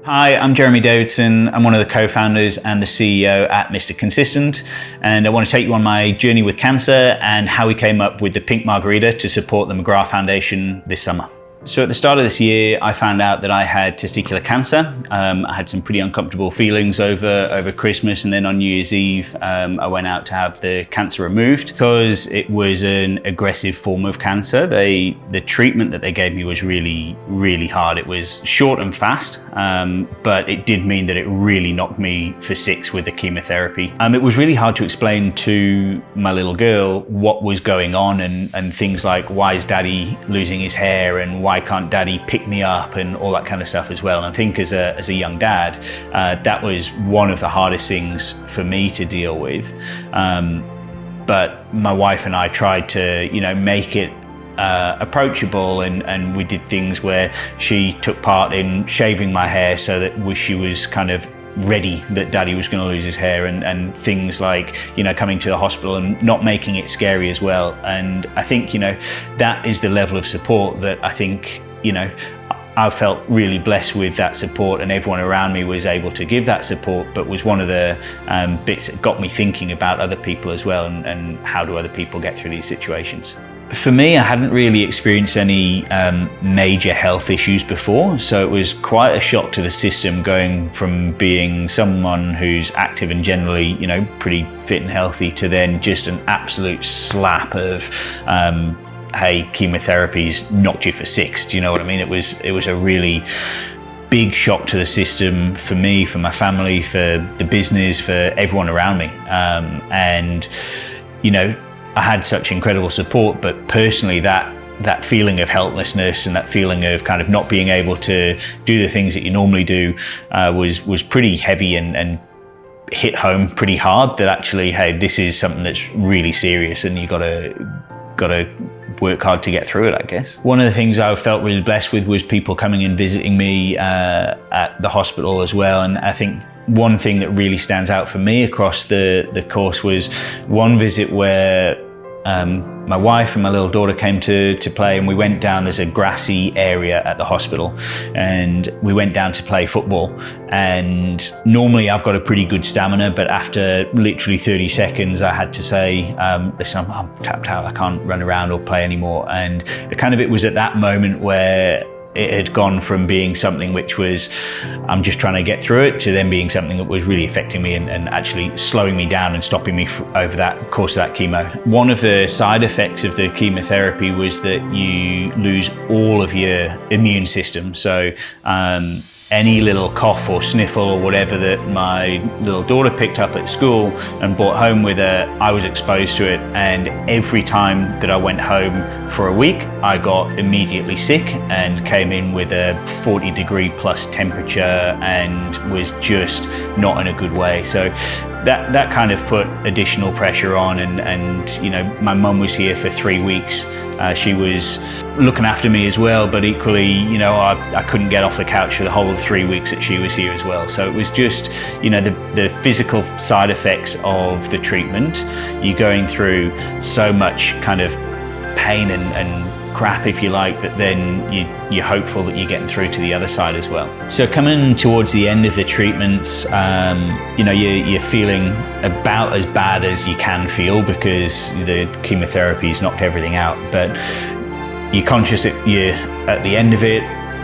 Hi, I'm Jeremy Davidson. I'm one of the co-founders and the CEO at Mr. Consistent, and I want to take you on my journey with cancer and how we came up with the pink Margarita to support the McGrath Foundation this summer. So at the start of this year, I found out that I had testicular cancer. I had some pretty uncomfortable feelings over Christmas, and then on New Year's Eve, I went out to have the cancer removed because it was an aggressive form of cancer. The treatment that they gave me was really, really hard. It was short and fast, but it did mean that it really knocked me for six with the chemotherapy. It was really hard to explain to my little girl what was going on and things like, why is daddy losing his hair, and why can't daddy pick me up, and all that kind of stuff as well. And I think as a young dad, that was one of the hardest things for me to deal with. But my wife and I tried to, make it approachable, and we did things where she took part in shaving my hair so that she was kind of ready that daddy was going to lose his hair, and things like coming to the hospital and not making it scary as well. And I think that is the level of support that I think I felt really blessed with, that support, and everyone around me was able to give that support, but was one of the bits that got me thinking about other people as well, and how do other people get through these situations. For me, I hadn't really experienced any major health issues before, so it was quite a shock to the system, going from being someone who's active and generally, pretty fit and healthy, to then just an absolute slap of, hey, chemotherapy's knocked you for six. Do you know what I mean? It was a really big shock to the system, for me, for my family, for the business, for everyone around me, and I had such incredible support, but personally that feeling of helplessness and that feeling of kind of not being able to do the things that you normally do was pretty heavy, and hit home pretty hard, that actually, hey, this is something that's really serious, and you gotta work hard to get through it, I guess. One of the things I felt really blessed with was people coming and visiting me at the hospital as well. And I think one thing that really stands out for me across the course was one visit where my wife and my little daughter came to play, and we went down. There's a grassy area at the hospital, and we went down to play football. And normally I've got a pretty good stamina, but after literally 30 seconds, I had to say, listen, I'm tapped out. I can't run around or play anymore. And it was at that moment where it had gone from being something which was, I'm just trying to get through it, to then being something that was really affecting me and actually slowing me down and stopping me over that course of that chemo. One of the side effects of the chemotherapy was that you lose all of your immune system. So any little cough or sniffle or whatever that my little daughter picked up at school and brought home with her, I was exposed to it. And every time that I went home for a week, I got immediately sick and came in with a 40-degree plus temperature and was just not in a good way. So that kind of put additional pressure on, and my mum was here for 3 weeks. She was looking after me as well, but equally, I couldn't get off the couch for the whole of 3 weeks that she was here as well. So it was just, the physical side effects of the treatment. You're going through so much kind of pain and crap, if you like, but then you're hopeful that you're getting through to the other side as well. So coming towards the end of the treatments, you're feeling about as bad as you can feel, because the chemotherapy's knocked everything out, but you're conscious that you're at the end of it.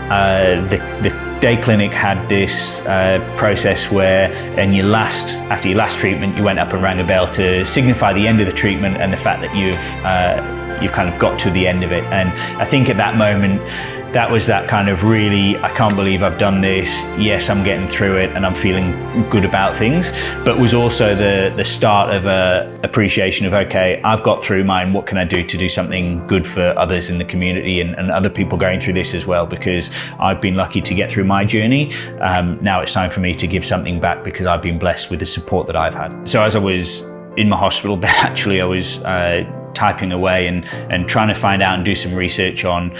The day clinic had this process where, after your last treatment, you went up and rang a bell to signify the end of the treatment and the fact that you've kind of got to the end of it. And I think at that moment, that was that kind of really, I can't believe I've done this. Yes, I'm getting through it and I'm feeling good about things, but was also the start of a appreciation of, okay, I've got through mine. What can I do to do something good for others in the community and other people going through this as well? Because I've been lucky to get through my journey. Now it's time for me to give something back, because I've been blessed with the support that I've had. So as I was in my hospital bed, actually, I was typing away and trying to find out and do some research on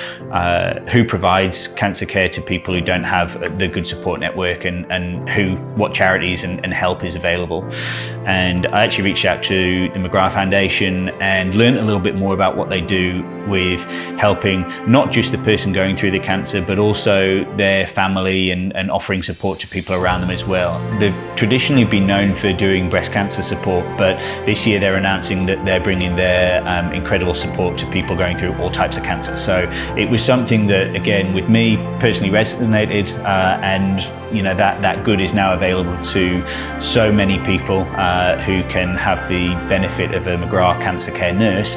who provides cancer care to people who don't have the good support network, and what charities and help is available. And I actually reached out to the McGrath Foundation and learned a little bit more about what they do with helping not just the person going through the cancer, but also their family, and offering support to people around them as well. They've traditionally been known for doing breast cancer support, but this year they're announcing that they're bringing their incredible support to people going through all types of cancer. So it was something that, again, with me personally resonated, and that good is now available to so many people who can have the benefit of a McGrath cancer care nurse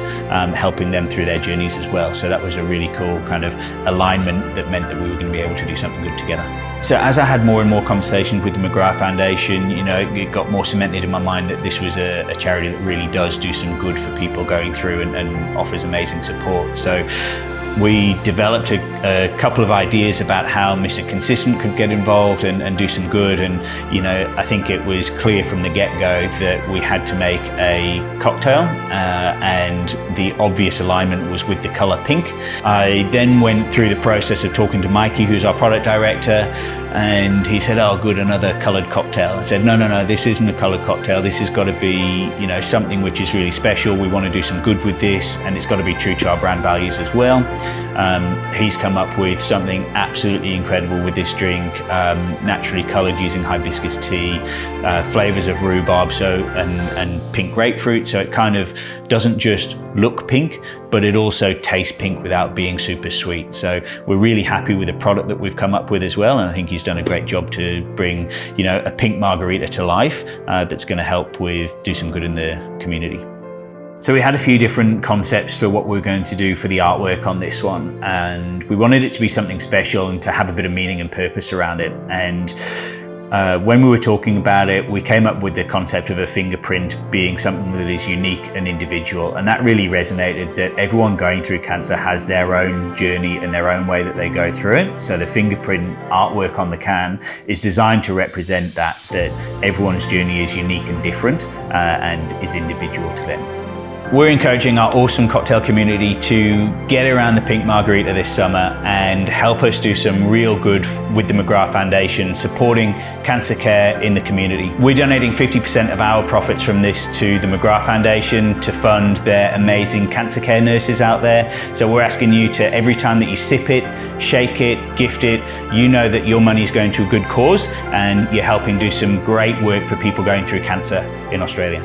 helping them through their journeys as well. So that was a really cool kind of alignment that meant that we were going to be able to do something good together. So as I had more and more conversations with the McGrath Foundation, it got more cemented in my mind that this was a charity that really does do some good for people going through and offers amazing support. So we developed a couple of ideas about how Mr. Consistent could get involved and do some good, and I think it was clear from the get-go that we had to make a cocktail, and the obvious alignment was with the colour pink. I then went through the process of talking to Mikey, who's our product director, and he said, "Oh, good, another coloured cocktail." I said, no, this isn't a coloured cocktail. This has got to be, something which is really special. We want to do some good with this, and it's got to be true to our brand values as well. He's come up with something absolutely incredible with this drink, naturally coloured using hibiscus tea, flavours of rhubarb and pink grapefruit. So it kind of doesn't just look pink, but it also tastes pink without being super sweet. So we're really happy with the product that we've come up with as well, and I think he's done a great job to bring a pink margarita to life that's going to help do some good in the community. So we had a few different concepts for what we were going to do for the artwork on this one, and we wanted it to be something special and to have a bit of meaning and purpose around it. And when we were talking about it, we came up with the concept of a fingerprint being something that is unique and individual, and that really resonated, that everyone going through cancer has their own journey and their own way that they go through it. So the fingerprint artwork on the can is designed to represent that everyone's journey is unique and different and is individual to them. We're encouraging our awesome cocktail community to get around the pink margarita this summer and help us do some real good with the McGrath Foundation, supporting cancer care in the community. We're donating 50% of our profits from this to the McGrath Foundation to fund their amazing cancer care nurses out there. So we're asking you to, every time that you sip it, shake it, gift it, that your money is going to a good cause and you're helping do some great work for people going through cancer in Australia.